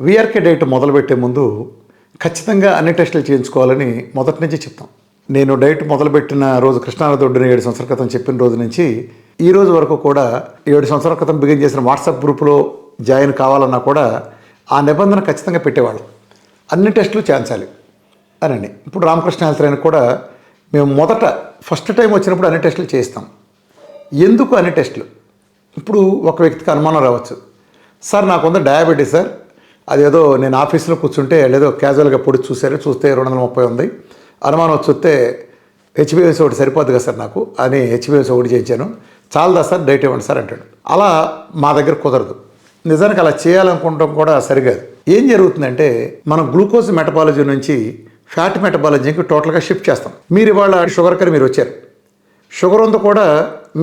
VRK diet మొదలుపెట్టే ముందు ఖచ్చితంగా అన్ని టెస్టులు చేయించుకోవాలని మొదటి నుంచి చెప్తాం. నేను డైట్ మొదలుపెట్టిన రోజు కృష్ణానది ఒడ్డున 7 సంవత్సరాల క్రితం చెప్పిన రోజు నుంచి ఈ రోజు వరకు కూడా 7 సంవత్సరాల క్రితం బిగిన్ చేసిన వాట్సాప్ గ్రూపులో జాయిన్ కావాలన్నా కూడా ఆ నిబంధన ఖచ్చితంగా పెట్టేవాళ్ళం. అన్ని టెస్టులు చేయించాలి అనండి. ఇప్పుడు రామకృష్ణ హెల్త్ లైన్ కూడా మేము ఫస్ట్ టైం వచ్చినప్పుడు అన్ని టెస్టులు చేయిస్తాం. ఎందుకు అన్ని టెస్టులు? ఇప్పుడు ఒక వ్యక్తికి అనుమానం రావచ్చు, సార్ నాకుంది డయాబెటీస్ సార్, అదేదో నేను ఆఫీస్లో కూర్చుంటే లేదో క్యాజువల్గా పొడి చూస్తే 230 ఉంది, అనుమానం చూస్తే హెచ్బిఎస్ ఒకటి సరిపోద్ది కదా సార్ నాకు అని హెచ్బిఎస్ ఒకటి చేయించాను, చాలదా సార్ డైట్ ఇవ్వండి సార్ అంటాడు. అలా మా దగ్గర కుదరదు. నిజానికి అలా చేయాలనుకుంటాం కూడా సరికాదు. ఏం జరుగుతుందంటే మనం గ్లూకోజ్ మెటబాలజీ నుంచి ఫ్యాట్ మెటబాలజీకి టోటల్గా షిఫ్ట్ చేస్తాం. మీరు ఇవాళ షుగర్ కని మీరు వచ్చారు, షుగర్ ఉంది కూడా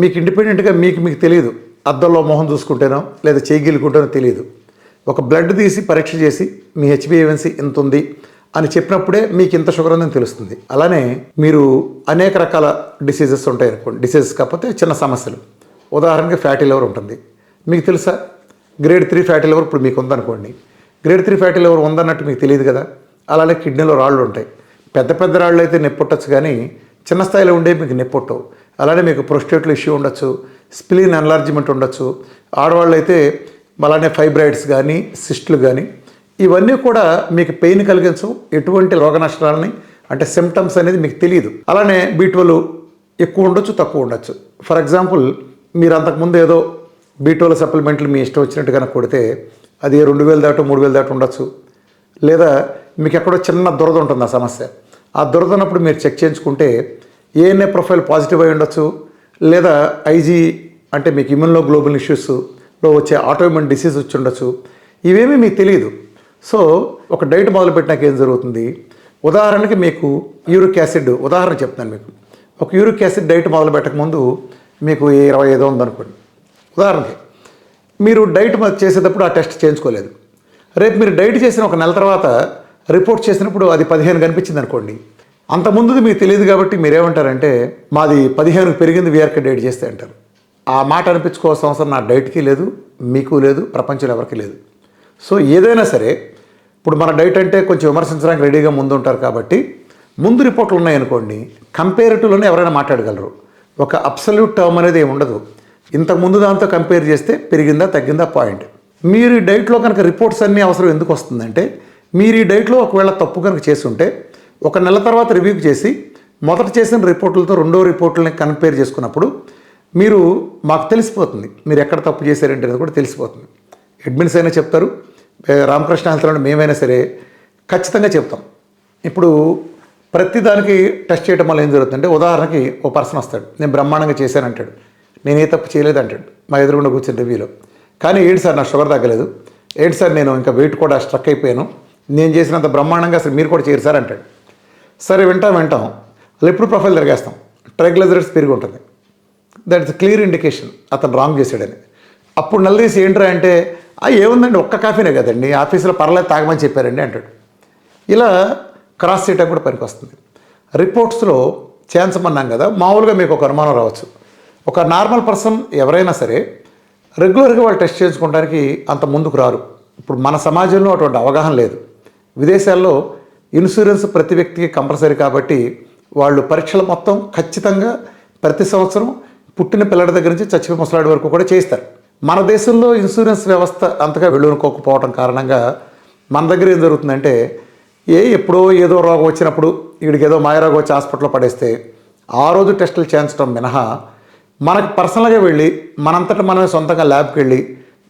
మీకు ఇండిపెండెంట్గా మీకు తెలియదు, అద్దంలో మొహం చూసుకుంటేనో లేదా చేయగిలుకుంటేనో తెలియదు. ఒక బ్లడ్ తీసి పరీక్ష చేసి మీ హెచ్బిఏవన్సీ ఇంత ఉంది అని చెప్పినప్పుడే మీకు ఇంత షుగర్ ఉందని తెలుస్తుంది. అలానే మీరు అనేక రకాల డిసీజెస్ ఉంటాయి అనుకోండి, డిసీజెస్ కాకపోతే చిన్న సమస్యలు, ఉదాహరణకి ఫ్యాటీ లివర్ ఉంటుంది, మీకు తెలుసా? గ్రేడ్ 3 ఫ్యాటీ లివర్ ఇప్పుడు మీకు ఉందనుకోండి, గ్రేడ్ 3 ఫ్యాటీ లివర్ ఉందన్నట్టు మీకు తెలియదు కదా. అలానే కిడ్నీలో రాళ్ళు ఉంటాయి, పెద్ద రాళ్ళు అయితే నొప్పొట్టచ్చు కానీ చిన్న స్థాయిలో ఉండే మీకు నొప్పొట్టవు. అలానే మీకు ప్రొస్టేట్లో ఇష్యూ ఉండొచ్చు, స్ప్లీన్ ఎన్లార్జ్మెంట్ ఉండొచ్చు, ఆడవాళ్ళు అయితే అలానే ఫైబ్రాయిడ్స్ కానీ సిస్టులు కానీ ఇవన్నీ కూడా మీకు పెయిన్ కలిగించవు, ఎటువంటి రోగ నష్టాలని అంటే సిమ్టమ్స్ అనేది మీకు తెలియదు. అలానే B12 ఎక్కువ ఉండొచ్చు, తక్కువ ఉండొచ్చు. ఫర్ ఎగ్జాంపుల్ మీరు అంతకుముందు ఏదో B12 సప్లిమెంట్లు మీ ఇష్టం వచ్చినట్టు కనుక కొడితే అది 2000 దాటో 3000 దాటో ఉండొచ్చు. లేదా మీకు ఎక్కడో చిన్న దురద ఉంటుంది, ఆ సమస్య, ఆ దురద ఉన్నప్పుడు మీరు చెక్ చేయించుకుంటే ఏఎన్ఏ ప్రొఫైల్ పాజిటివ్ అయి ఉండొచ్చు, లేదా ఐజీ అంటే మీకు ఇమ్యూనోగ్లోబులిన్ ఇష్యూస్లో వచ్చే ఆటోఇమ్యూన్ డిసీజ్ వచ్చి ఉండొచ్చు. ఇవేమీ మీకు తెలియదు. సో ఒక డైట్ మొదలుపెట్టినాక ఏం జరుగుతుంది? ఉదాహరణకి మీకు యూరిక్ యాసిడ్ ఉదాహరణ చెప్తాను. మీకు ఒక యూరిక్ యాసిడ్ డైట్ మొదలు పెట్టకముందు మీకు 25 ఉందనుకోండి. ఉదాహరణకి మీరు డైట్ చేసేటప్పుడు ఆ టెస్ట్ చేయించుకోలేదు, రేపు మీరు డైట్ చేసిన ఒక నెల తర్వాత రిపోర్ట్ చేసినప్పుడు అది 15 కనిపించింది అనుకోండి. అంతకుముందుది మీకు తెలియదు కాబట్టి మీరేమంటారంటే మాది 15కి పెరిగింది వీఆర్కే డైట్ చేస్తే అంటారు. ఆ మాట అనిపించుకోవాల్సిన అవసరం నా డైట్కి లేదు, మీకు లేదు, ప్రపంచంలో ఎవరికి లేదు. సో ఏదైనా సరే ఇప్పుడు మన డైట్ అంటే కొంచెం విమర్శించడానికి రెడీగా ముందు ఉంటారు కాబట్టి ముందు రిపోర్ట్లు ఉన్నాయనుకోండి, కంపేరిటివ్లోనే ఎవరైనా మాట్లాడగలరు. ఒక అబ్సల్యూట్ టర్మ్ అనేది ఏమి ఉండదు. ఇంతకుముందు దాంతో కంపేర్ చేస్తే పెరిగిందా తగ్గిందా పాయింట్. మీరు ఈ డైట్లో కనుక రిపోర్ట్స్ అన్నీ అవసరం ఎందుకు వస్తుందంటే, మీరు ఈ డైట్లో ఒకవేళ తప్పు కనుక చేసి ఉంటే ఒక నెల తర్వాత రివ్యూ చేసి మొదట చేసిన రిపోర్టులతో రెండో రిపోర్టులని కంపేర్ చేసుకున్నప్పుడు మీరు మాకు తెలిసిపోతుంది మీరు ఎక్కడ తప్పు చేశారంటే కూడా తెలిసిపోతుంది. అడ్మిన్స్ అయినా చెప్తారు, రామకృష్ణ హెల్త్ లైన్ మేమైనా సరే ఖచ్చితంగా చెప్తాం. ఇప్పుడు ప్రతిదానికి టెస్ట్ చేయడం వల్ల ఏం జరుగుతుందంటే, ఉదాహరణకి ఓ పర్సన్ వస్తాడు, నేను బ్రహ్మాండంగా చేశానంటాడు, నేను ఏ తప్పు చేయలేదు అంటాడు మా ఎదురుగుండా కూర్చొని రివ్యూలో. కానీ ఏంటి సార్ నా షుగర్ తగ్గలేదు, ఏంటి సార్ నేను ఇంకా వెయిట్ కూడా స్ట్రక్ అయిపోయాను, నేను చేసినంత బ్రహ్మాండంగా అసలు మీరు కూడా చేయరు సార్ అంటాడు. సరే వింటాం అలా ఎప్పుడు ప్రొఫైల్ తిరిగేస్తాం, ట్రైగ్లిజరైడ్స్ పెరిగి ఉంటుంది, దట్ ఇస్ క్లియర్ ఇండికేషన్ అతను రాంగ్ చేశాడని. అప్పుడు నిలదీసి ఏంట్రా అంటే ఏముందండి ఒక్క కాఫీనే కదండి, ఆఫీసులో పర్లేదు తాగమని చెప్పారండి అంటాడు. ఇలా క్రాస్ చేయటం కూడా పనికి వస్తుంది. రిపోర్ట్స్లో చేయించమన్నాం కదా, మామూలుగా మీకు ఒక అనుమానం రావచ్చు. ఒక నార్మల్ పర్సన్ ఎవరైనా సరే రెగ్యులర్గా వాళ్ళు టెస్ట్ చేసుకోవడానికి అంత ముందుకు రారు. ఇప్పుడు మన సమాజంలో అటువంటి అవగాహన లేదు. విదేశాల్లో ఇన్సూరెన్స్ ప్రతి వ్యక్తికి కంపల్సరీ కాబట్టి వాళ్ళు పరీక్షలు మొత్తం ఖచ్చితంగా ప్రతి సంవత్సరం పుట్టిన పిల్లడి దగ్గర నుంచి చచ్చిపోయి ముసలాడి వరకు కూడా చేయిస్తారు. మన దేశంలో ఇన్సూరెన్స్ వ్యవస్థ అంతగా వెళ్ళుకోకపోవడం కారణంగా మన దగ్గర ఏం జరుగుతుందంటే, ఎప్పుడో ఏదో రోగం వచ్చినప్పుడు వీడికి ఏదో మాయరోగం వచ్చి హాస్పిటల్లో పడేస్తే ఆ రోజు టెస్టులు చేయించడం మినహా మనకు పర్సనల్గా వెళ్ళి మనంతటా మనమే సొంతంగా ల్యాబ్కి వెళ్ళి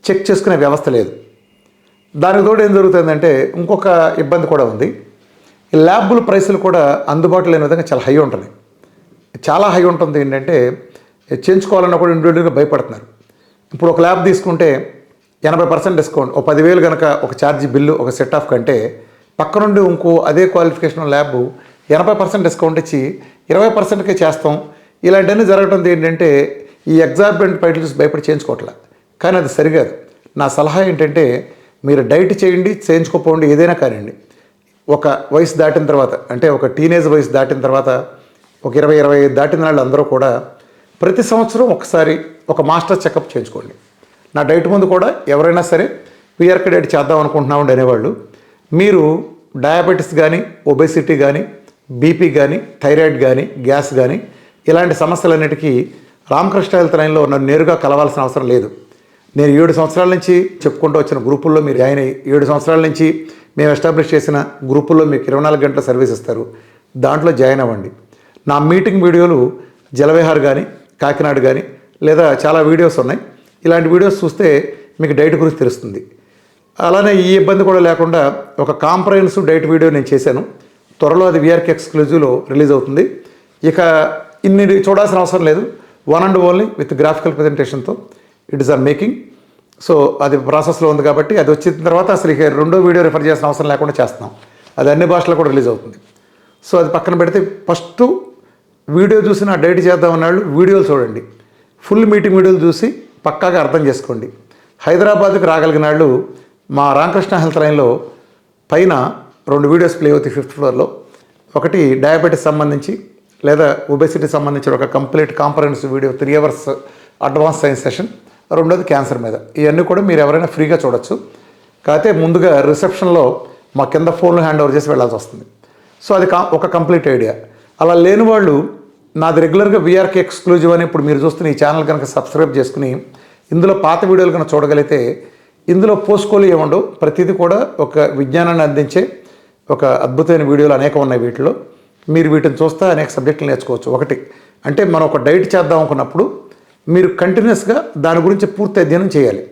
చెక్ చేసుకునే వ్యవస్థ లేదు. దానికి తోడు ఏం జరుగుతుందంటే ఇంకొక ఇబ్బంది కూడా ఉంది. ఈ ల్యాబుల ప్రైసులు కూడా అందుబాటులో లేని విధంగా చాలా హై ఉంటుంది. చాలా హై ఉంటుంది. ఏంటంటే చేయించుకోవాలన్నా కూడా ఇండివిజువల్గా భయపడుతున్నారు. ఇప్పుడు ఒక ల్యాబ్ తీసుకుంటే 80% డిస్కౌంట్, ఒక 10,000 కనుక ఒక ఛార్జీ బిల్లు ఒక సెట్ ఆఫ్ కంటే పక్క నుండి ఇంకో అదే క్వాలిఫికేషన్ ల్యాబ్ 80% డిస్కౌంట్ ఇచ్చి 20%కే చేస్తాం. ఇలాంటివన్నీ జరగడం ఏంటంటే ఈ ఎగ్జార్బెంట్ పైట్లు చూసి భయపడి చేయించుకోవట్లే. కానీ అది సరికాదు. నా సలహా ఏంటంటే మీరు డైట్ చేయండి, చేయించుకోపోండి, ఏదైనా కానివ్వండి. ఒక వయసు దాటిన తర్వాత అంటే ఒక టీనేజ్ వయసు దాటిన తర్వాత ఒక 20-25 దాటిన వాళ్ళు అందరూ కూడా ప్రతి సంవత్సరం ఒకసారి ఒక మాస్టర్ చెకప్ చేయించుకోండి. నా డైట్ ముందు కూడా ఎవరైనా సరే పిఆర్కే డైట్ చేద్దాం అనుకుంటున్నామండి అనేవాళ్ళు, మీరు డయాబెటీస్ కానీ, ఒబెసిటీ కానీ, బీపీ కానీ, థైరాయిడ్ కానీ, గ్యాస్ కానీ ఇలాంటి సమస్యలన్నిటికీ రామకృష్ణ హెల్త్ లైన్లో నన్ను నేరుగా కలవాల్సిన అవసరం లేదు. నేను 7 సంవత్సరాల నుంచి చెప్పుకుంటూ వచ్చిన గ్రూపుల్లో మీరు జాయిన్ అయ్యి 7 సంవత్సరాల నుంచి మేము ఎస్టాబ్లిష్ చేసిన గ్రూపుల్లో మీకు 24 గంటల సర్వీస్ ఇస్తారు. దాంట్లో జాయిన్ అవ్వండి. నా మీటింగ్ వీడియోలు జలవిహార్ కానీ, కాకినాడ కానీ, లేదా చాలా వీడియోస్ ఉన్నాయి. ఇలాంటి వీడియోస్ చూస్తే మీకు డైట్ గురించి తెలుస్తుంది. అలానే ఈ ఇబ్బంది కూడా లేకుండా ఒక కాంప్రహెన్సివ్ డైట్ వీడియో నేను చేశాను. త్వరలో అది విఆర్కే ఎక్స్క్లూజివ్లో రిలీజ్ అవుతుంది. ఇక ఇన్ని చూడాల్సిన అవసరం లేదు. One and only with graphical ప్రజెంటేషన్తో it is are making. So అది ప్రాసెస్లో ఉంది కాబట్టి అది వచ్చిన తర్వాత అసలు ఇక రెండో వీడియో రిఫర్ చేసిన అవసరం లేకుండా చేస్తున్నాం. అది అన్ని భాషల్లో కూడా రిలీజ్ అవుతుంది. సో అది పక్కన పెడితే ఫస్ట్ వీడియో చూసి నా డైట్ చేద్దాం అన్నాళ్ళు వీడియోలు చూడండి. ఫుల్ మీటింగ్ వీడియోలు చూసి పక్కాగా అర్థం చేసుకోండి. హైదరాబాద్కి రాగలిగిన వాళ్ళు మా రామకృష్ణ హెల్త్ లైన్లో పైన 2 వీడియోస్ ప్లే అవుతాయి 5th ఫ్లోర్లో. ఒకటి డయాబెటీస్ సంబంధించి లేదా ఒబెసిటీ సంబంధించిన ఒక complete comprehensive video 3 hours advance science session. రెండోది క్యాన్సర్ మీద. ఇవన్నీ కూడా మీరు ఎవరైనా ఫ్రీగా చూడొచ్చు. కాకపోతే ముందుగా రిసెప్షన్లో మా కింద ఫోన్లు హ్యాండ్ ఓవర్ చేసి వెళ్ళాల్సి వస్తుంది. సో అది ఒక కంప్లీట్ ఐడియా. అలా లేని వాళ్ళు నాది రెగ్యులర్గా విఆర్కే ఎక్స్క్లూజివ్ అని ఇప్పుడు మీరు చూస్తున్న ఈ ఛానల్ కనుక సబ్స్క్రైబ్ చేసుకుని ఇందులో పాత వీడియోలు కనుక చూడగలిగితే ఇందులో పోస్కోలు ఏముండవు. ప్రతిదీ కూడా ఒక విజ్ఞానాన్ని అందించే ఒక అద్భుతమైన వీడియోలు అనేకం ఉన్నాయి. వీటిలో మీరు వీటిని చూస్తే అనేక సబ్జెక్టులు నేర్చుకోవచ్చు. ఒకటి అంటే మనం ఒక డైట్ చేద్దాం అనుకున్నప్పుడు మీరు కంటిన్యూస్గా దాని గురించి పూర్తి అధ్యయనం చేయాలి.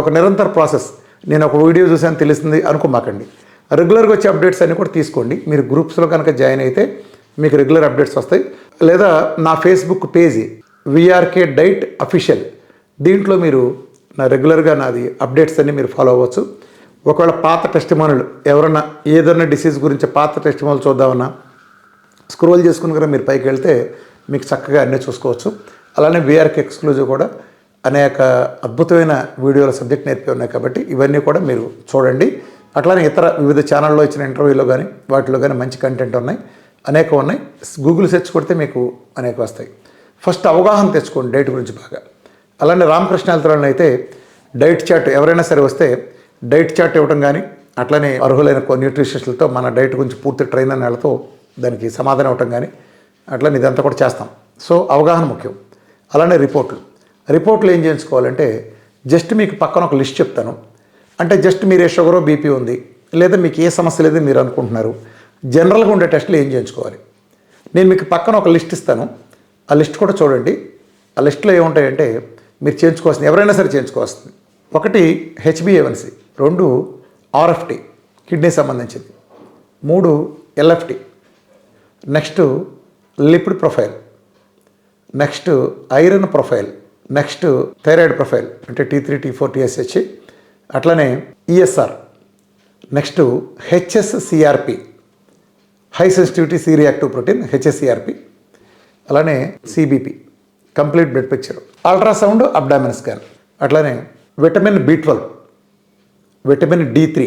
ఒక నిరంతర ప్రాసెస్. నేను ఒక వీడియో చూసాను తెలిసింది అనుకోమాకండి. రెగ్యులర్గా వచ్చే అప్డేట్స్ అన్నీ కూడా తీసుకోండి. మీరు గ్రూప్స్లో కనుక జాయిన్ అయితే మీకు రెగ్యులర్ అప్డేట్స్ వస్తాయి. లేదా నా Facebook page VRK diet official, దీంట్లో మీరు నా రెగ్యులర్గా నాది అప్డేట్స్ అన్నీ మీరు ఫాలో అవ్వచ్చు. ఒకవేళ పాత టెస్టిమోనీలు ఎవరన్నా ఏదైనా డిసీజ్ గురించి పాత టెస్టిమోనీలు చూద్దామన్నా స్క్రోల్ చేసుకుని కనుక మీరు పైకి వెళ్తే మీకు చక్కగా అన్నీ చూసుకోవచ్చు. అలానే విఆర్కే ఎక్స్క్లూజివ్ కూడా అనేక అద్భుతమైన వీడియోల సబ్జెక్ట్ నేర్పి ఉన్నాయి కాబట్టి ఇవన్నీ కూడా మీరు చూడండి. అట్లానే ఇతర వివిధ ఛానల్లో ఇచ్చిన ఇంటర్వ్యూలో కానీ వాటిలో కానీ మంచి కంటెంట్ ఉన్నాయి, అనేకం ఉన్నాయి. గూగుల్ సెర్చ్ కొడితే మీకు అనేక వస్తాయి. ఫస్ట్ అవగాహన తెచ్చుకోండి డైట్ గురించి బాగా. అలానే రామకృష్ణ హెల్త్ లైన్లో అయితే డైట్ చార్ట్ ఎవరైనా సరే వస్తే డైట్ చార్ట్ ఇవ్వడం కానీ, అట్లనే అర్హులైన న్యూట్రిషనిస్టులతో మన డైట్ గురించి పూర్తి ట్రైనర్ వాళ్ళతో దానికి సమాధానం ఇవ్వటం కానీ అట్లనే ఇదంతా కూడా చేస్తాం. సో అవగాహన ముఖ్యం. అలానే రిపోర్ట్లు ఏం చేయించుకోవాలంటే జస్ట్ మీకు పక్కన ఒక లిస్ట్ చెప్తాను. అంటే జస్ట్ మీరు ఏ షుగరో బీపీ ఉంది లేదా మీకు ఏ సమస్య లేదో మీరు అనుకుంటున్నారు, జనరల్గా ఉండే టెస్టులు ఏం చేయించుకోవాలి. నేను మీకు పక్కన ఒక లిస్ట్ ఇస్తాను. ఆ లిస్ట్ కూడా చూడండి. ఆ లిస్ట్లో ఏముంటాయంటే మీరు చేయించుకోవాల్సింది ఎవరైనా సరే చేయించుకోవాల్సింది. 1 HbA1c, 2 RFT కిడ్నీ సంబంధించింది, 3 LFT, next lipid profile, next iron profile, next thyroid profile అంటే T3, T4, TSH, అట్లనే ESR, next HSCRP high sensitivity C reactive protein HSCRP, అలానే CBP complete blood picture, ultrasound abdomen scan, అట్లానే vitamin B12, vitamin D3.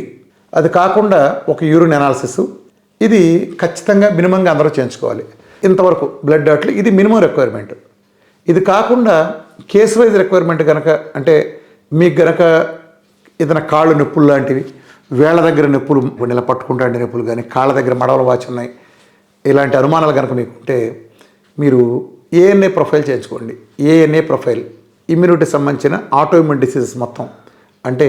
అది కాకుండా ఒక urine analysis. ఇది ఖచ్చితంగా మినిమంగా అందరూ చేయించుకోవాలి. ఇంతవరకు బ్లడ్ డాట్లు ఇది మినిమం రిక్వైర్మెంట్. ఇది కాకుండా కేస్ వైజ్ రిక్వైర్మెంట్ కనుక అంటే మీకు గనక ఏదైనా కాళ్ళు నొప్పులు లాంటివి, వేళ్ళ దగ్గర నొప్పులు, ఇలా పట్టుకుంటే నొప్పులు కానీ, కాళ్ళ దగ్గర మడవలు వాచి ఉన్నాయి, ఇలాంటి అనుమానాలు కనుక మీకు ఉంటే మీరు ANA ప్రొఫైల్ చేయించుకోండి. ANA ప్రొఫైల్ ఇమ్యూనిటీ సంబంధించిన ఆటోఇమ్యూన్ డిసీజెస్ మొత్తం అంటే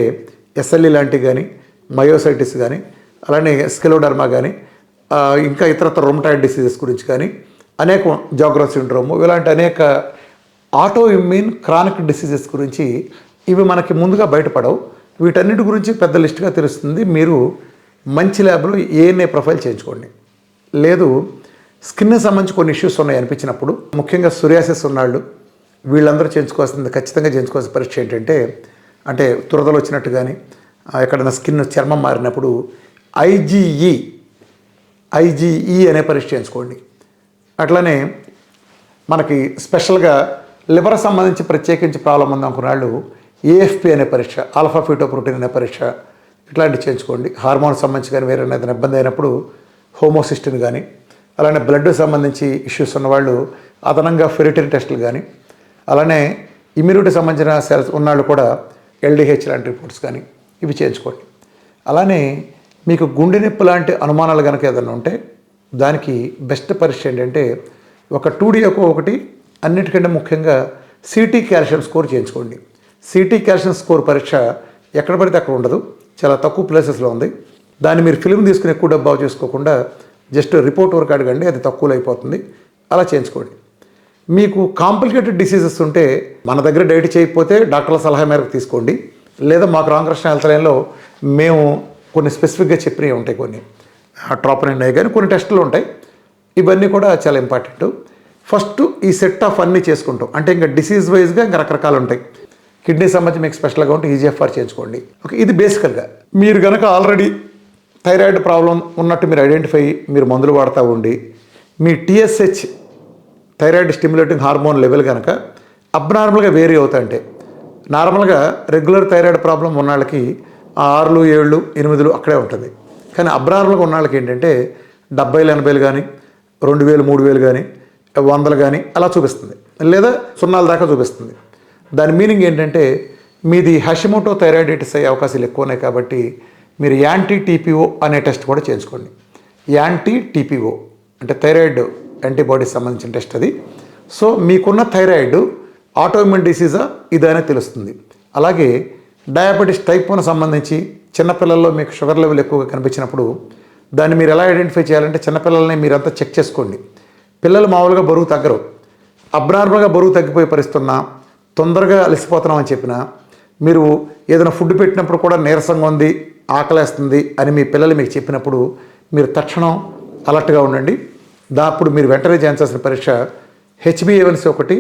SLE లాంటివి కానీ, మయోసైటిస్ కానీ, అలానే స్కెలోడర్మా కానీ, ఇంకా ఇతరత్ర రొమటాయిడ్ డిసీజెస్ గురించి కానీ, అనేక జాగ్రఫ్ సిండ్రోము, ఇలాంటి అనేక ఆటోఇమ్యూన్ క్రానిక్ డిసీజెస్ గురించి ఇవి మనకి ముందుగా బయటపడవు. వీటన్నిటి గురించి పెద్ద లిస్ట్గా తెలుస్తుంది. మీరు మంచి ల్యాబ్లో ANA ప్రొఫైల్ చేయించుకోండి. లేదు స్కిన్ సంబంధించి కొన్ని ఇష్యూస్ ఉన్నాయి అనిపించినప్పుడు, ముఖ్యంగా సోరియాసిస్ ఉన్నాళ్ళు వీళ్ళందరూ చేయించుకోవాల్సింది, ఖచ్చితంగా చేయించుకోవాల్సిన పరీక్ష ఏంటంటే అంటే దురదలు వచ్చినట్టు కానీ, ఎక్కడైనా స్కిన్ చర్మం మారినప్పుడు IgE అనే పరీక్ష చేయించుకోండి. అట్లనే మనకి స్పెషల్గా లివర్ సంబంధించి ప్రత్యేకించి ప్రాబ్లం ఉందనుకున్నాళ్ళు AFP అనే పరీక్ష, ఆల్ఫా ఫీటోప్రోటీన్ అనే పరీక్ష, ఇట్లాంటివి చేయించుకోండి. హార్మోన్ సంబంధించి కానీ వేరే ఏదైనా ఇబ్బంది అయినప్పుడు హోమోసిస్టిన్ కానీ, అలానే బ్లడ్ సంబంధించి ఇష్యూస్ ఉన్నవాళ్ళు అదనంగా ఫెరిటిన్ టెస్టులు కానీ, అలానే ఇమ్యూనిటీ సంబంధించిన సెల్స్ ఉన్నాళ్ళు కూడా LDH లాంటి రిపోర్ట్స్ కానీ ఇవి చేయించుకోండి. అలానే మీకు గుండె నొప్పి లాంటి అనుమానాలు కనుక ఏదైనా ఉంటే దానికి బెస్ట్ పరీక్ష ఏంటంటే ఒక 2D ఎకో ఒకటి, అన్నిటికంటే ముఖ్యంగా సిటీ కాల్షియం స్కోర్ చేయించుకోండి. సిటీ కాల్షియం స్కోర్ పరీక్ష ఎక్కడ పడితే అక్కడ ఉండదు, చాలా తక్కువ ప్లేసెస్లో ఉంది. దాన్ని మీరు ఫిల్మ్ తీసుకుని ఎక్కువ డబ్బా చేసుకోకుండా జస్ట్ రిపోర్ట్ వరకు అడగండి, అది తక్కువలో అయిపోతుంది. అలా చేయించుకోండి. మీకు కాంప్లికేటెడ్ డిసీజెస్ ఉంటే మన దగ్గర డైట్ చేయకపోతే డాక్టర్ల సలహా మేరకు తీసుకోండి, లేదా మాకు రామకృష్ణ హెల్త్ లైన్లో మేము కొన్ని స్పెసిఫిక్గా చెప్పినవి ఉంటాయి, కొన్ని ట్రోపనిన్ అయ్యి కానీ కొన్ని టెస్టులు ఉంటాయి. ఇవన్నీ కూడా చాలా ఇంపార్టెంట్. ఫస్ట్ ఈ సెట్ ఆఫ్ అన్నీ చేసుకుంటాం అంటే ఇంకా డిసీజ్ వైజ్గా ఇంకా రకరకాలు ఉంటాయి. కిడ్నీ సంబంధించి మీకు స్పెషల్గా ఉంటే ఈజీఎఫ్ఆర్ చేయించుకోండి. ఓకే, ఇది బేసికల్గా మీరు కనుక ఆల్రెడీ థైరాయిడ్ ప్రాబ్లం ఉన్నట్టు మీరు ఐడెంటిఫై మీరు మందులు వాడుతూ ఉండి మీ TSH thyroid stimulating hormone level కనుక అబ్నార్మల్గా వేరీ అవుతాయంటే, నార్మల్గా రెగ్యులర్ థైరాయిడ్ ప్రాబ్లం ఉన్న వాళ్ళకి 6, 7, 8 అక్కడే ఉంటుంది. కానీ అబ్నార్మల్గా ఉన్న వాళ్ళకి ఏంటంటే 70, 80 కానీ 2000, 3000 కానీ 100 కానీ అలా చూపిస్తుంది, లేదా 0 దాకా చూపిస్తుంది. దాని మీనింగ్ ఏంటంటే మీది హషిమోటో థైరాయిడైటిస్ అయ్యే అవకాశాలు ఎక్కువ ఉన్నాయి. కాబట్టి మీరు యాంటీ-TPO అనే టెస్ట్ కూడా చేయించుకోండి. యాంటీ-TPO అంటే థైరాయిడ్ యాంటీబాడీస్ సంబంధించిన టెస్ట్ అది. సో మీకున్న థైరాయిడ్ ఆటోఇమ్యూన్ డిసీజా ఇదనే తెలుస్తుంది. అలాగే డయాబెటీస్ టైప్ 1 సంబంధించి చిన్నపిల్లల్లో మీకు షుగర్ లెవెల్ ఎక్కువగా కనిపించినప్పుడు దాన్ని మీరు ఎలా ఐడెంటిఫై చేయాలంటే చిన్నపిల్లల్ని మీరంతా చెక్ చేసుకోండి. పిల్లలు మామూలుగా బరువు తగ్గరు, అబ్నార్మల్గా బరువు తగ్గిపోయే పరిస్థితున్నా, తొందరగా అలసిపోతున్నాం అని చెప్పినా, మీరు ఏదైనా ఫుడ్ పెట్టినప్పుడు కూడా నీరసంగా ఉంది, ఆకలేస్తుంది అని మీ పిల్లలు మీకు చెప్పినప్పుడు మీరు తక్షణం అలర్ట్గా ఉండండి. అప్పుడు మీరు వెంటనే చేయించాల్సిన పరీక్ష HbA1c ఒకటి,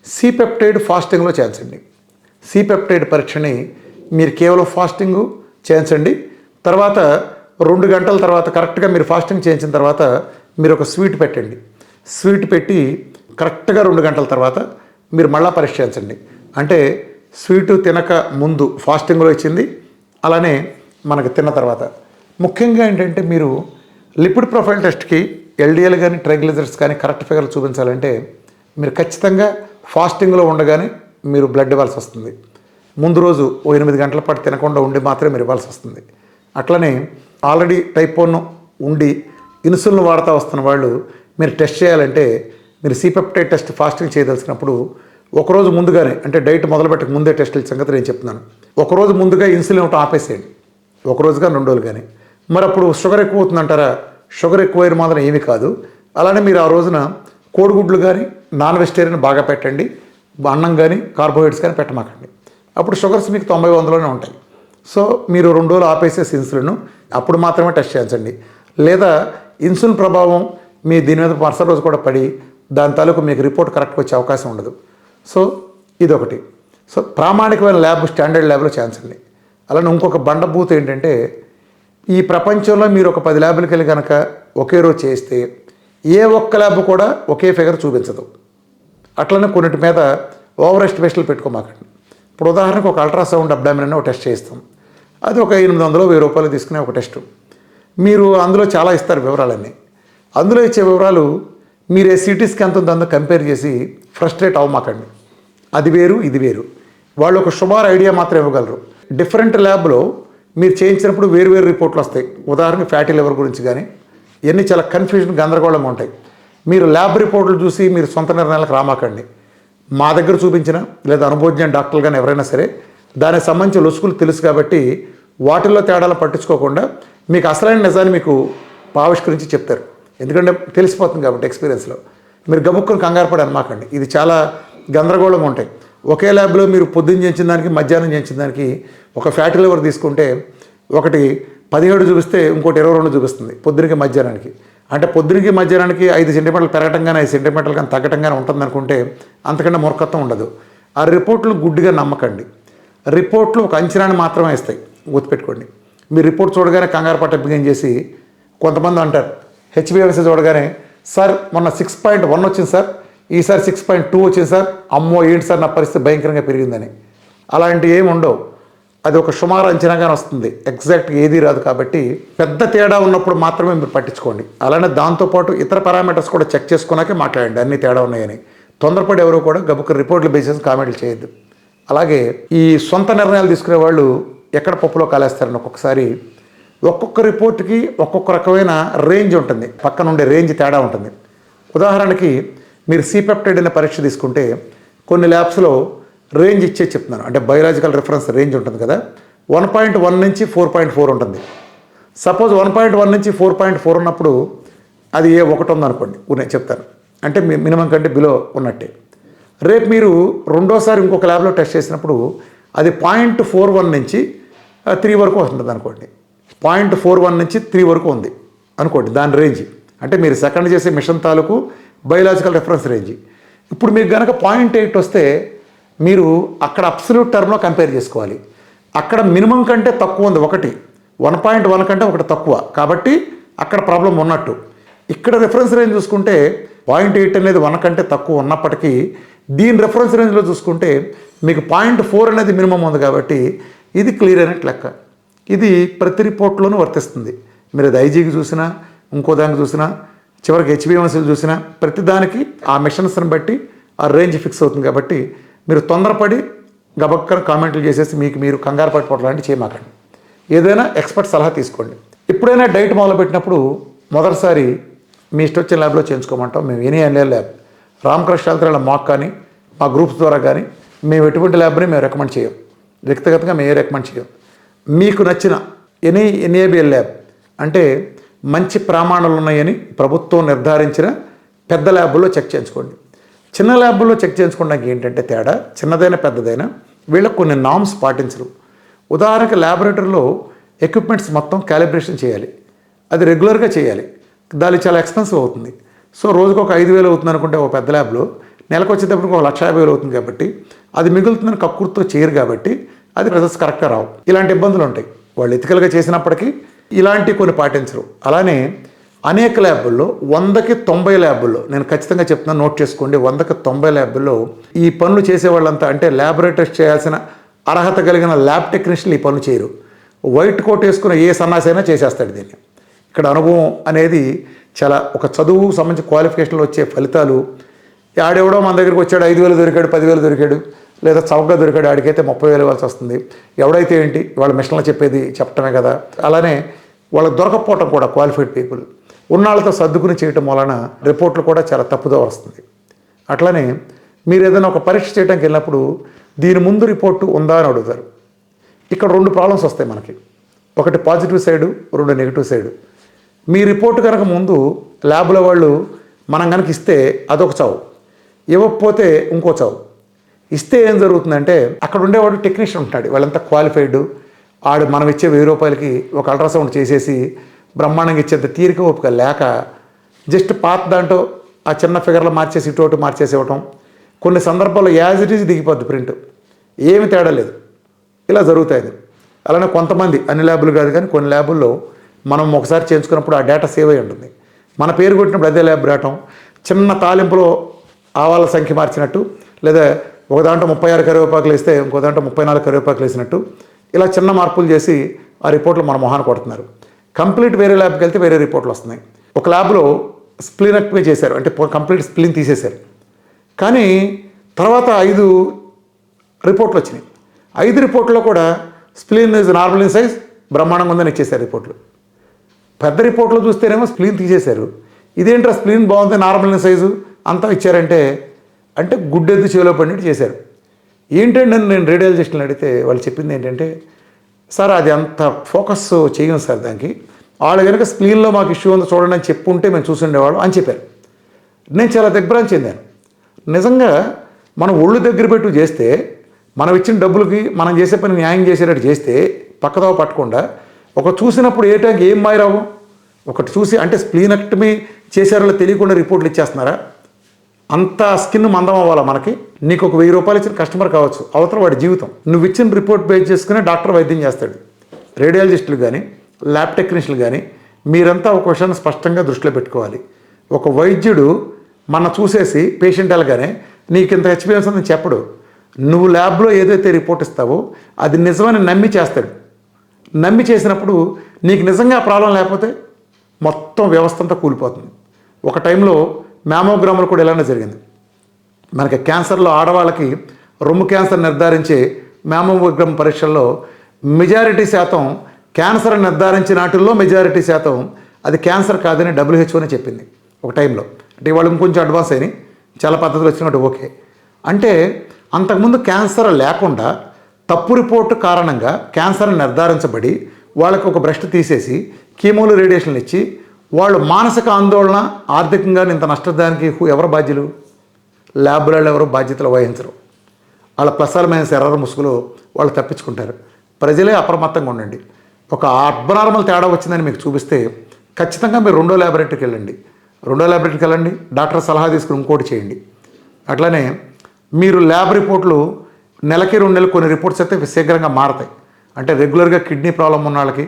C-పెప్టైడ్ ఫాస్టింగ్లో చేయించండి. C-పెప్టైడ్ పరీక్షని మీరు కేవలం ఫాస్టింగ్ చేయించండి. తర్వాత 2 గంటల తర్వాత కరెక్ట్గా మీరు ఫాస్టింగ్ చేయించిన తర్వాత మీరు ఒక స్వీట్ పెట్టండి. స్వీట్ పెట్టి కరెక్ట్గా 2 గంటల తర్వాత మీరు మళ్ళీ పరీక్ష చేయించండి. అంటే స్వీటు తినక ముందు ఫాస్టింగ్లో ఇచ్చింది, అలానే మనకు తిన్న తర్వాత. ముఖ్యంగా ఏంటంటే మీరు లిపిడ్ ప్రొఫైల్ టెస్ట్కి LDL కానీ ట్రైగ్లిజరైడ్స్ కానీ కరెక్ట్ ఫిగర్లు చూపించాలంటే మీరు ఖచ్చితంగా ఫాస్టింగ్లో ఉండగానే మీరు బ్లడ్ ఇవ్వాల్సి వస్తుంది. ముందు రోజు 8 గంటల పాటు తినకుండా ఉండి మాత్రమే మీరు ఇవ్వాల్సి వస్తుంది. అట్లనే ఆల్రెడీ టైప్ 1 ఉండి ఇన్సులిన్ వాడుతూ వస్తున్న వాళ్ళు మీరు టెస్ట్ చేయాలంటే మీరు C-పెప్టైడ్ టెస్ట్ ఫాస్టింగ్ చేయదలిసినప్పుడు ఒకరోజు ముందుగానే, అంటే డైట్ మొదలుపెట్టక ముందే టెస్టుల సంగతి నేను చెప్తున్నాను. ఒకరోజు ముందుగా ఇన్సులిన్ ఇవ్వటం ఆపేసేయండి, ఒకరోజుగా 2 రోజులు కానీ. మరి అప్పుడు షుగర్ ఎక్కువ అవుతుందంటారా? షుగర్ ఎక్కువైన మాత్రం ఏమీ కాదు. అలానే మీరు ఆ రోజున కోడిగుడ్లు కానీ నాన్ వెజిటేరియన్ బాగా పెట్టండి, అన్నం కానీ కార్బోహైడ్రేట్స్ కానీ పెట్టమాకండి. అప్పుడు షుగర్స్ మీకు 90, 100లోనే ఉంటాయి. సో మీరు 2 రోజులు ఆపేసేసి ఇన్సులిన్ అప్పుడు మాత్రమే టెస్ట్ చేయించండి. లేదా ఇన్సులిన్ ప్రభావం మీ దీని మీద మరుసటి రోజు కూడా పడి దాని తాలూకు మీకు రిపోర్ట్ కరెక్ట్గా వచ్చే అవకాశం ఉండదు. సో ఇదొకటి. సో ప్రామాణికమైన ల్యాబ్, స్టాండర్డ్ ల్యాబ్లో చేయించండి. అలానే ఇంకొక బండబూత్ ఏంటంటే ఈ ప్రపంచంలో మీరు ఒక 10 ల్యాబ్లకి వెళ్ళి కనుక ఒకే రోజు చేస్తే ఏ ఒక్క ల్యాబ్ కూడా ఒకే ఫిగర్ చూపించదు. అట్లనే కొన్నిటి మీద ఓవర్ ఎస్టిమేషన్లు పెట్టుకోమాకండి. ఇప్పుడు ఉదాహరణకు ఒక అల్ట్రాసౌండ్ అబ్డామిన్ అని ఒక టెస్ట్ చేయిస్తాం, అది ఒక 800, 1000 రూపాయలు తీసుకునే ఒక టెస్టు. మీరు అందులో చాలా ఇస్తారు వివరాలన్నీ. అందులో ఇచ్చే వివరాలు మీరు ఏ సిటీ స్కాన్తో దాంతో కంపేర్ చేసి ఫ్రస్ట్రేట్ అవ్వమాకండి. అది వేరు, ఇది వేరు. వాళ్ళు ఒక సుమారు ఐడియా మాత్రం ఇవ్వగలరు. డిఫరెంట్ ల్యాబ్లో మీరు చేయించినప్పుడు వేరు రిపోర్ట్లు వస్తాయి. ఉదాహరణకి ఫ్యాటీ లివర్ గురించి కానీ ఇవన్నీ చాలా కన్ఫ్యూజన్, గందరగోళంగా ఉంటాయి. మీరు ల్యాబ్ రిపోర్ట్లు చూసి మీరు సొంత నిర్ణయాలకు రామాకండి. మా దగ్గర చూపించిన లేదా అనుభవజ్ఞ డాక్టర్లు కానీ ఎవరైనా సరే దానికి సంబంధించిన లొసుకులు తెలుసు కాబట్టి వాటిల్లో తేడాలు పట్టించుకోకుండా మీకు అసలైన నిజాన్ని మీకు ఆవిష్కరించి చెప్తారు. ఎందుకంటే తెలిసిపోతుంది కాబట్టి ఎక్స్పీరియన్స్లో. మీరు గబుక్కుని కంగారు పడి అనమాకండి. ఇది చాలా గందరగోళంగా ఉంటాయి. ఒకే ల్యాబ్లో మీరు పొద్దున్న చేయించిన దానికి మధ్యాహ్నం చేయించిన దానికి ఒక ఫ్యాటీ లివర్ తీసుకుంటే ఒకటి 17 చూపిస్తే ఇంకోటి 22 చూపిస్తుంది పొద్దునకి మధ్యాహ్నానికి. అంటే పొద్దునకి మధ్యాహ్నానికి 5 సెంటీమీటర్లు పెరగటం కానీ 5 సెంటీమీటర్లు కానీ తగ్గటం కానీ ఉంటుంది అనుకుంటే అంతకంటే మూర్ఖత్వం ఉండదు. ఆ రిపోర్ట్లు గుడ్డిగా నమ్మకండి. రిపోర్ట్లు ఒక అంచనాన్ని మాత్రమే ఇస్తాయి, గుర్తుపెట్టుకోండి. మీరు రిపోర్ట్ చూడగానే కంగారు పట్ట బిగిన్ చేసి కొంతమంది అంటారు HbA1c చూడగానే సార్ మొన్న 6.1 వచ్చింది సార్, ఈసారి 6.2 వచ్చింది సార్, అమ్మో ఏంటి సార్ నా పరిస్థితి భయంకరంగా పెరిగిందని. అలాంటివి ఏమి ఉండవు. అది ఒక సుమారు అంచనాగానే వస్తుంది, ఎగ్జాక్ట్గా ఏదీ రాదు. కాబట్టి పెద్ద తేడా ఉన్నప్పుడు మాత్రమే మీరు పట్టించుకోండి. అలానే దాంతోపాటు ఇతర పారామీటర్స్ కూడా చెక్ చేసుకున్నాకే మాట్లాడండి అన్ని తేడా ఉన్నాయని. తొందరపడి ఎవరు కూడా గబుక్క రిపోర్ట్లు బేస్ చేసి కామెంట్లు చేయొద్దు. అలాగే ఈ సొంత నిర్ణయాలు తీసుకునే వాళ్ళు ఎక్కడ పప్పులో కాలేస్తారని ఒక్కొక్కసారి ఒక్కొక్క రిపోర్ట్కి ఒక్కొక్క రకమైన రేంజ్ ఉంటుంది, పక్కన ఉండే రేంజ్ తేడా ఉంటుంది. ఉదాహరణకి మీరు సిపెప్టైడ్ అనే పరీక్ష తీసుకుంటే కొన్ని ల్యాబ్స్లో రేంజ్ ఇచ్చే చెప్తున్నాను, అంటే బయోలాజికల్ రిఫరెన్స్ రేంజ్ ఉంటుంది కదా, 1.1 నుంచి 4.4 ఉంటుంది. సపోజ్ 1.1 నుంచి 4.4 ఉన్నప్పుడు అది ఒకటి ఉందనుకోండి, నేను చెప్తాను, అంటే మినిమం కంటే బిలో ఉన్నట్టే. రేపు మీరు రెండోసారి ఇంకొక ల్యాబ్లో టెస్ట్ చేసినప్పుడు అది 0.41 నుంచి 3 వరకు వస్తుంది అనుకోండి. 0.41 నుంచి 3 వరకు ఉంది అనుకోండి దాని రేంజ్. అంటే మీరు సెకండ్ చేసే మిషన్ తాలూకు బయోలాజికల్ రెఫరెన్స్ రేంజ్. ఇప్పుడు మీకు కనుక 0.8 వస్తే మీరు అక్కడ అబ్సల్యూట్ టర్మ్లో కంపేర్ చేసుకోవాలి. అక్కడ మినిమం కంటే తక్కువ ఉంది ఒకటి, 1.1 కంటే ఒకటి తక్కువ, కాబట్టి అక్కడ ప్రాబ్లం ఉన్నట్టు. ఇక్కడ రెఫరెన్స్ రేంజ్ చూసుకుంటే 0.8 అనేది 1 కంటే తక్కువ ఉన్నప్పటికీ దీని రెఫరెన్స్ రేంజ్లో చూసుకుంటే మీకు 0.4 అనేది మినిమం ఉంది, కాబట్టి ఇది క్లియర్ అయినట్టు లెక్క. ఇది ప్రతి రిపోర్ట్లోనూ వర్తిస్తుంది. మీరు అది ఐజీకి చూసినా ఇంకో దానికి చూసినా చివరికి హెచ్బిఎంఎస్లు చూసినా ప్రతి దానికి ఆ మిషన్స్ని బట్టి ఆ రేంజ్ ఫిక్స్ అవుతుంది. కాబట్టి మీరు తొందరపడి గబక్కన కామెంట్లు చేసేసి మీకు మీరు కంగారు పడిపోవడం లాంటివి చేయమాకండి. ఏదైనా ఎక్స్పర్ట్ సలహా తీసుకోండి. ఎప్పుడైనా డైట్ మొదలుపెట్టినప్పుడు మొదటిసారి మీ ఇష్టం వచ్చిన ల్యాబ్లో చేయించుకోమంటాం. మేము ఎనీ ఎన్ఏ ల్యాబ్ రామకృష్ణ హెల్త్ మాకు కానీ మా గ్రూప్స్ ద్వారా కానీ మేము ఎటువంటి ల్యాబ్ని మేము రికమెండ్ చేయం, వ్యక్తిగతంగా మేము రికమెండ్ చేయం. మీకు నచ్చిన ఎనీ ఎన్ఏబిఎల్ ల్యాబ్ అంటే మంచి ప్రమాణాలు ఉన్నాయని ప్రభుత్వం నిర్ధారించిన పెద్ద ల్యాబుల్లో చెక్ చేయించుకోండి. చిన్న ల్యాబుల్లో చెక్ చేయించుకోవడానికి ఏంటంటే తేడా, చిన్నదైనా పెద్దదైనా వీళ్ళకి కొన్ని నామ్స్ పాటించరు. ఉదాహరణకి ల్యాబొరేటరీలో ఎక్విప్మెంట్స్ మొత్తం క్యాలిబ్రేషన్ చేయాలి, అది రెగ్యులర్గా చేయాలి, దానికి చాలా ఎక్స్పెన్సివ్ అవుతుంది. సో రోజుకు ఒక 5,000 అవుతుంది అనుకుంటే ఒక పెద్ద ల్యాబ్లో నెలకు వచ్చేటప్పటికి 1,50,000 అవుతుంది. కాబట్టి అది మిగులుతుందని కక్కుర్తో చేయరు, కాబట్టి అది రిజల్ట్స్ కరెక్ట్గా రావు. ఇలాంటి ఇబ్బందులు ఉంటాయి. వాళ్ళు ఎథికల్గా చేసినప్పటికీ ఇలాంటి కొన్ని పాటించరు. అలానే అనేక ల్యాబుల్లో 100కి 90 ల్యాబుల్లో నేను ఖచ్చితంగా చెప్తున్నాను, నోట్ చేసుకోండి, 100కి 90 ల్యాబుల్లో ఈ పనులు చేసేవాళ్ళంతా అంటే ల్యాబొరేటరీస్ చేయాల్సిన అర్హత కలిగిన ల్యాబ్ టెక్నీషియన్లు ఈ పనులు చేయరు. వైట్ కోట్ వేసుకున్న ఏ సన్నాసైనా చేసేస్తాడు దీన్ని. ఇక్కడ అనుభవం అనేది చాలా ఒక చదువు సంబంధించి క్వాలిఫికేషన్లో వచ్చే ఫలితాలు. ఆడెవడో మన దగ్గరికి వచ్చాడు, 5,000 దొరికాడు, 10,000 దొరికాడు, లేదా చౌకగా దొరికాడు, ఆడికైతే 30,000 ఇవ్వాల్సి వస్తుంది. ఎవడైతే ఏంటి వాళ్ళ మిషన్లో చెప్పటమే కదా. అలానే వాళ్ళకి దొరకపోవటం కూడా క్వాలిఫైడ్ పీపుల్ ఉన్నాళ్ళతో సర్దుకుని చేయటం వలన రిపోర్ట్లు కూడా చాలా తప్పుదో వస్తుంది. అట్లనే మీరు ఏదైనా ఒక పరీక్ష చేయడానికి వెళ్ళినప్పుడు దీని ముందు రిపోర్టు ఉందా అని అడుగుతారు. ఇక్కడ 2 ప్రాబ్లమ్స్ వస్తాయి మనకి, ఒకటి పాజిటివ్ సైడు, 2 నెగిటివ్ సైడు. మీ రిపోర్టు కనుక ముందు ల్యాబ్లో వాళ్ళు మనం కనుక ఇస్తే అదొక చావు, ఇవ్వకపోతే ఇంకో చావు. ఇస్తే ఏం జరుగుతుందంటే అక్కడ ఉండేవాడు టెక్నీషియన్ ఉంటాడు, వాళ్ళంతా క్వాలిఫైడ్, ఆడు మనం ఇచ్చే 1000 రూపాయలకి ఒక అల్ట్రాసౌండ్ చేసేసి బ్రహ్మాండంగా ఇచ్చేంత తీరిక ఓపిక లేక జస్ట్ పాత దాంట్లో ఆ చిన్న ఫిగర్లో మార్చేసి ఇటు మార్చేసి ఇవ్వటం. కొన్ని సందర్భాల్లో యాజ్ ఇట్ ఈజ్ దిగిపోద్ది ప్రింట్, ఏమి తేడా లేదు, ఇలా జరుగుతాయి. అలానే కొంతమంది అన్ని ల్యాబులు కాదు కానీ కొన్ని ల్యాబుల్లో మనం ఒకసారి చేయించుకున్నప్పుడు ఆ డేటా సేవ్ అయి ఉంటుంది. మన పేరు కొట్టినప్పుడు అదే ల్యాబ్ రావటం, చిన్న తాలింపులో ఆవాల సంఖ్య మార్చినట్టు, లేదా ఒక దాంట్లో 36 కరివేపాకులు వేస్తే ఇంకో దాంట్లో 34 కరివేపాకులు వేసినట్టు, ఇలా చిన్న మార్పులు చేసి ఆ రిపోర్ట్లు మన మొహాన్ని కొడుతున్నారు. కంప్లీట్ వేరే ల్యాబ్కి వెళ్తే వేరే రిపోర్ట్లు వస్తున్నాయి. ఒక ల్యాబ్లో స్ప్లీనెక్టమీ చేశారు, అంటే కంప్లీట్ స్ప్లీన్ తీసేశారు, కానీ తర్వాత 5 రిపోర్ట్లు వచ్చినాయి. 5 రిపోర్ట్లో కూడా spleen is normal in size బ్రహ్మాండంగా ఉందని ఇచ్చేశారు రిపోర్ట్లు. పెద్ద రిపోర్ట్లో చూస్తేనేమో స్ప్లీన్ తీసేశారు. ఇదేంట్రా స్ప్లీన్ బాగుంది నార్మల్ ఇన్ సైజు అంతా ఇచ్చారంటే అంటే గుడ్డెద్దు చెవిలో పడినట్టు చేశారు. ఏంటంటే నేను రేడియాలజిస్టులను అడిగితే వాళ్ళు చెప్పింది ఏంటంటే, సార్ అది అంత ఫోకస్ చేయం సార్, దానికి వాళ్ళు కనుక స్ప్లీన్లో మాకు ఇష్యూ ఉందో చూడండి అని చెప్పుంటే మేము చూసుండేవాళ్ళం అని చెప్పారు. నేను చాలా దిగ్భ్రాంతి చెందాను. నిజంగా మనం ఒళ్ళు దగ్గర పెట్టు చేస్తే మనం ఇచ్చిన డబ్బులకి మనం చేసే పని న్యాయం చేసేటట్టు చేస్తే పక్కదో పట్టకుండా ఒక చూసినప్పుడు ఏటానికి ఏం మాయరావు ఒకటి చూసి అంటే స్ప్లీనెక్టమీ చేశారో తెలియకుండా రిపోర్ట్లు ఇచ్చేస్తున్నారా? అంత స్కిన్ మందం అవ్వాలా మనకి? నీకు ఒక 1000 రూపాయలు ఇచ్చిన కస్టమర్ కావచ్చు, అవతల వాడి జీవితం. నువ్వు ఇచ్చిన రిపోర్ట్ బేస్ చేసుకుని డాక్టర్ వైద్యం చేస్తాడు. రేడియాలజిస్టులు కానీ ల్యాబ్ టెక్నీషియన్లు కానీ మీరంతా ఒక విషయాన్ని స్పష్టంగా దృష్టిలో పెట్టుకోవాలి. ఒక వైద్యుడు మన చూసేసి పేషెంట్ వెళ్ళగానే నీకు ఇంత హెచ్పిఎన్స్ ఉందని చెప్పడు. నువ్వు ల్యాబ్లో ఏదైతే రిపోర్ట్ ఇస్తావో అది నిజమని నమ్మి చేస్తాడు. నమ్మి చేసినప్పుడు నీకు నిజంగా ప్రాబ్లం లేకపోతే మొత్తం వ్యవస్థ అంతా కూలిపోతుంది. ఒక టైంలో మ్యామోగ్రాములు కూడా ఇలానే జరిగింది. మనకి క్యాన్సర్లో ఆడవాళ్ళకి రొమ్ము క్యాన్సర్ నిర్ధారించే మ్యామోగ్రామ్ పరీక్షల్లో మెజారిటీ శాతం క్యాన్సర్ అని నిర్ధారించిన వాటిల్లో మెజారిటీ శాతం అది క్యాన్సర్ కాదని డబ్ల్యూహెచ్ఓనే చెప్పింది ఒక టైంలో. అంటే వాళ్ళు ఇంకొంచెం అడ్వాన్స్ అయినాయి, చాలా పద్ధతులు వచ్చినట్టు ఓకే. అంటే అంతకుముందు క్యాన్సర్ లేకుండా తప్పు రిపోర్టు కారణంగా క్యాన్సర్ నిర్ధారించబడి వాళ్ళకి ఒక బ్రెస్ట్ తీసేసి కీమోలు రేడియేషన్లు ఇచ్చి వాళ్ళు మానసిక ఆందోళన ఆర్థికంగా ఇంత నష్టదానికి ఎవరు బాధ్యులు? ల్యాబ్లలో ఎవరు బాధ్యతలు వహించరు. వాళ్ళ ప్లస్ ఆర్ మైనస్ ఎర్రర్ ముసుగులో వాళ్ళు తప్పించుకుంటారు. ప్రజలే అప్రమత్తంగా ఉండండి. ఒక అబ్నార్మల్ తేడా వచ్చిందని మీకు చూపిస్తే ఖచ్చితంగా మీరు రెండో ల్యాబొరేటరీకి వెళ్ళండి. డాక్టర్ సలహా తీసుకుని ఇంకోటి చేయండి. అట్లానే మీరు ల్యాబ్ రిపోర్ట్లు నెలకి 2 నెలలు కొన్ని రిపోర్ట్స్ అయితే శీఘ్రంగా మారతాయి. అంటే రెగ్యులర్గా కిడ్నీ ప్రాబ్లం ఉన్న వాళ్ళకి,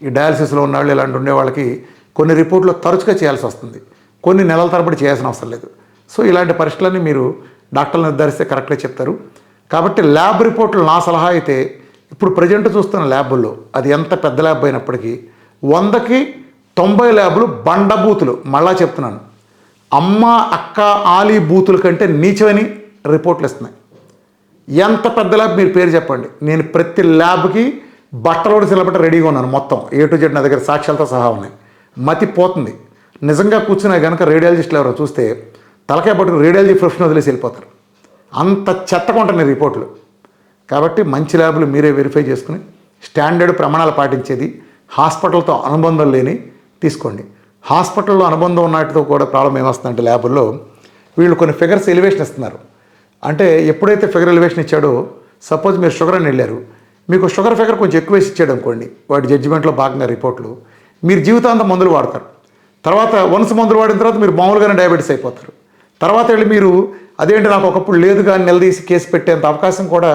ఈ డయాలసిస్లో ఉన్న వాళ్ళు, ఇలాంటి ఉండే వాళ్ళకి కొన్ని రిపోర్ట్లు తరచుగా చేయాల్సి వస్తుంది. కొన్ని నెలల తరబడి చేయాల్సిన అవసరం లేదు. సో ఇలాంటి పరీక్షలన్నీ మీరు డాక్టర్లు నిర్ధారిస్తే కరెక్ట్గా చెప్తారు. కాబట్టి ల్యాబ్ రిపోర్ట్లు నా సలహా అయితే ఇప్పుడు ప్రజెంట్ చూస్తున్న ల్యాబుల్లో అది ఎంత పెద్ద ల్యాబ్ అయినప్పటికీ 100కి 90 ల్యాబులు బండబూతులు. మళ్ళా చెప్తున్నాను, అమ్మ అక్క ఆలీ బూతుల కంటే నీచమని రిపోర్ట్లు ఇస్తున్నాయి. ఎంత పెద్ద ల్యాబ్ మీరు పేరు చెప్పండి, నేను ప్రతి ల్యాబ్కి బట్టలోడి సిలబట్టి రెడీగా ఉన్నాను. మొత్తం A to Z నా దగ్గర సాక్ష్యాలతో సహా ఉన్నాయి. మతి పోతుంది. నిజంగా కూర్చున్నా కనుక రేడియాలజిస్టులు ఎవరో చూస్తే తలకాయ పట్టుకుని రేడియాలజీ ప్రొఫెషన్ వదిలేసి వెళ్ళిపోతారు. అంత చెత్తగా ఉంటున్నాయి రిపోర్ట్లు. కాబట్టి మంచి ల్యాబులు మీరే వెరిఫై చేసుకుని స్టాండర్డ్ ప్రమాణాలు పాటించేది, హాస్పిటల్తో అనుబంధం లేని తీసుకోండి. హాస్పిటల్లో అనుబంధం ఉన్నటితో కూడా ప్రాబ్లం ఏమొస్తుందంటే ల్యాబుల్లో వీళ్ళు కొన్ని ఫిగర్స్ ఎలివేషన్ ఇస్తున్నారు. అంటే ఎప్పుడైతే ఫిగర్ ఎలివేషన్ ఇచ్చాడో, సపోజ్ మీరు షుగర్ అని వెళ్ళారు, మీకు షుగర్ ఫిగర్ కొంచెం ఎక్కువ వేసి ఇచ్చాడు అనుకోండి, వాటి జడ్జిమెంట్లో భాగంగా రిపోర్ట్లు, మీరు జీవితాంతం మందులు వాడతారు. తర్వాత వన్స్ మందులు వాడిన తర్వాత మీరు మామూలుగానే డయాబెటీస్ అయిపోతారు. తర్వాత వెళ్ళి మీరు అదేంటి నాకు ఒకప్పుడు లేదు కానీ నిలదీసి కేసు పెట్టేంత అవకాశం కూడా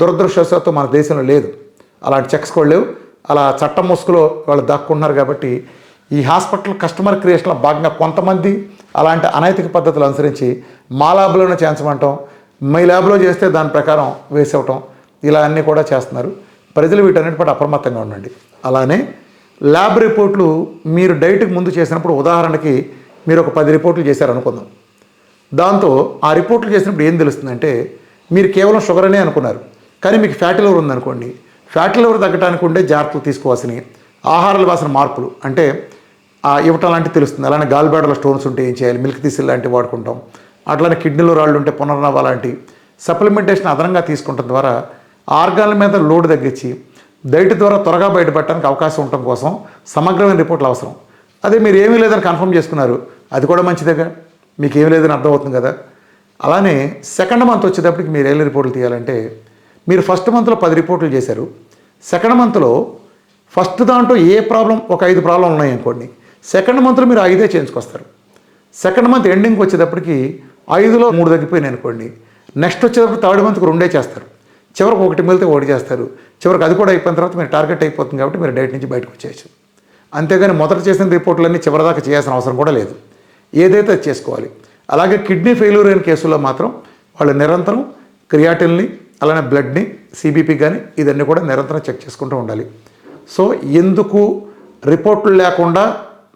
దురదృష్టవశాత్తు మన దేశంలో లేదు. అలాంటి చెక్స్ కూడా లేవు. అలా చట్టం ముసుగులో వాళ్ళు దాక్కుంటున్నారు. కాబట్టి ఈ హాస్పిటల్ కస్టమర్ క్రియేషన్లో భాగంగా కొంతమంది అలాంటి అనైతిక పద్ధతులు అనుసరించి మా ల్యాబ్లోనే చేయించమంటాం, మీ ల్యాబ్లో చేస్తే దాని ప్రకారం వేసేవటం, ఇలా అన్నీ కూడా చేస్తున్నారు. ప్రజలు వీటన్నిటిపై అప్రమత్తంగా ఉండండి. అలానే ల్యాబ్ రిపోర్ట్లు మీరు డైట్కి ముందు చేసినప్పుడు, ఉదాహరణకి మీరు ఒక 10 రిపోర్ట్లు చేశారనుకుందాం. దాంతో ఆ రిపోర్ట్లు చేసినప్పుడు ఏం తెలుస్తుందంటే, మీరు కేవలం షుగర్ అనే అనుకున్నారు, కానీ మీకు ఫ్యాటీ లివర్ ఉందనుకోండి. ఫ్యాటీ లివర్ తగ్గడానికి ఉండే జాగ్రత్తలు తీసుకోవాల్సినవి ఆహారాలు వాసిన మార్పులు అంటే ఇవ్వటం లాంటివి తెలుస్తుంది. అలానే గాల్ బ్లాడర్లో స్టోన్స్ ఉంటే ఏం చేయాలి, మిల్క్ తీసిల్ లాంటివి వాడుకుంటాం. అట్లానే కిడ్నీలో రాళ్ళు ఉంటే పునర్నవ లాంటి సప్లిమెంటేషన్ అదనంగా తీసుకుంటాం ద్వారా ఆర్గాన్ల మీద లోడ్ తగ్గించి డైట్ ద్వారా త్వరగా బయటపడటానికి అవకాశం ఉండటం కోసం సమగ్రమైన రిపోర్ట్లు అవసరం. అదే మీరు ఏమీ లేదని కన్ఫర్మ్ చేసుకున్నారు, అది కూడా మంచిదేగా, మీకు ఏమీ లేదని అర్థమవుతుంది కదా. అలానే సెకండ్ మంత్ వచ్చేటప్పటికి మీరు ఏ రిపోర్ట్లు తీయాలంటే, మీరు ఫస్ట్ మంత్లో 10 రిపోర్ట్లు చేశారు, సెకండ్ మంత్లో ఫస్ట్ దాంట్లో ఏ ప్రాబ్లం ఒక 5 ప్రాబ్లం ఉన్నాయి అనుకోండి, సెకండ్ మంత్లో మీరు 5 చేయించుకొస్తారు. సెకండ్ మంత్ ఎండింగ్కి వచ్చేటప్పటికి 5లో 3 తగ్గిపోయినాయి అనుకోండి, నెక్స్ట్ వచ్చేటప్పుడు థర్డ్ మంత్కి 2 చేస్తారు, చివరికి 1 మిగిలితే 1 చేస్తారు. చివరికి అది కూడా అయిపోయిన తర్వాత మీరు టార్గెట్ అయిపోతుంది కాబట్టి మీరు డైట్ నుంచి బయటకు వచ్చేయచ్చు. అంతేగాని మొదట చేసిన రిపోర్ట్లన్నీ చివరిదాకా చేయాల్సిన అవసరం కూడా లేదు. ఏదైతే అది చేసుకోవాలి. అలాగే కిడ్నీ ఫెయిల్యూర్ అయిన కేసుల్లో మాత్రం వాళ్ళు నిరంతరం క్రియాటిన్ని, అలానే బ్లడ్ని, CBP కానీ ఇదన్నీ కూడా నిరంతరం చెక్ చేసుకుంటూ ఉండాలి. సో ఎందుకు రిపోర్ట్లు లేకుండా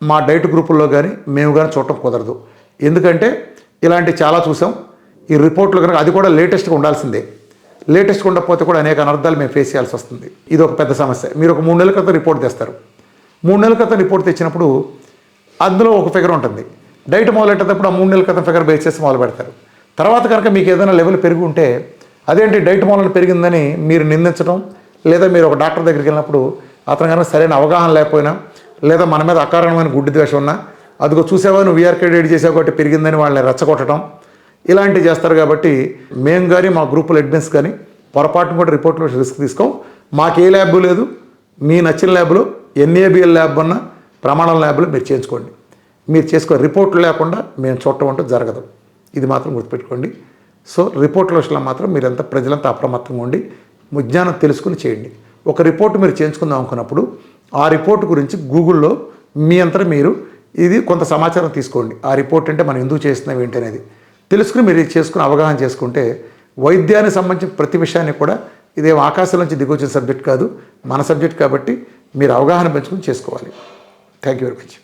మా డైట్ గ్రూపుల్లో కానీ మేము కానీ చూడటం కుదరదు. ఎందుకంటే ఇలాంటివి చాలా చూసాం. ఈ రిపోర్ట్లు కనుక అది కూడా లేటెస్ట్గా ఉండాల్సిందే. లేటెస్ట్గా ఉండకపోతే కూడా అనేక అనర్థాలు మేము ఫేస్ చేయాల్సి వస్తుంది. ఇది ఒక పెద్ద సమస్య. మీరు ఒక 3 నెలల క్రితం రిపోర్ట్ తెస్తారు. 3 నెలల క్రితం రిపోర్ట్ తెచ్చినప్పుడు అందులో ఒక ఫిగర్ ఉంటుంది. డైట్ మొదలెట్టేటప్పుడు ఆ 3 నెలల క్రితం ఫిగర్ బేస్ చేసి మొదలు పెడతారు. తర్వాత కనుక మీకు ఏదైనా లెవెల్ పెరిగి ఉంటే అదేంటి డైట్ మూలన పెరిగిందని మీరు నిందించడం, లేదా మీరు ఒక డాక్టర్ దగ్గరికి వెళ్ళినప్పుడు అతను కనుక సరైన అవగాహన లేకపోయినా, లేదా మన మీద అకారణమైన గుడ్డి ద్వేషం ఉన్నా, అదిగో చూసావా నువ్వు VRK డైట్ చేసావు కాబట్టి పెరిగిందని వాళ్ళని రెచ్చగొట్టడం, ఇలాంటివి చేస్తారు. కాబట్టి మేము కానీ మా గ్రూపుల అడ్మిన్స్ కానీ పొరపాటును కూడా రిపోర్ట్లో రిస్క్ తీసుకోం. మాకు ఏ ల్యాబ్ లేదు, మీ నచ్చిన ల్యాబ్లో NABL ల్యాబ్ ఉన్న ప్రమాణాల ల్యాబ్లో మీరు చేయించుకోండి. మీరు చేసుకో, రిపోర్ట్లు లేకుండా మేము చూడటం అంటూ జరగదు. ఇది మాత్రం గుర్తుపెట్టుకోండి. సో రిపోర్ట్ల విషయంలో మాత్రం మీరంతా ప్రజలంతా అప్రమత్తంగా ఉండి విజ్ఞానం తెలుసుకుని చేయండి. ఒక రిపోర్ట్ మీరు చేయించుకుందాం అనుకున్నప్పుడు ఆ రిపోర్ట్ గురించి గూగుల్లో మీ అంతా మీరు ఇది కొంత సమాచారం తీసుకోండి. ఆ రిపోర్ట్ అంటే మనం ఎందుకు చేస్తున్నాం ఏంటి అనేది తెలుసుకుని మీరు చేసుకుని అవగాహన చేసుకుంటే వైద్యానికి సంబంధించిన ప్రతి విషయాన్ని కూడా ఇదేం ఆకాశం నుంచి దిగొచ్చిన సబ్జెక్ట్ కాదు, మన సబ్జెక్ట్. కాబట్టి మీరు అవగాహన పెంచుకుని చేసుకోవాలి. Thank you very much.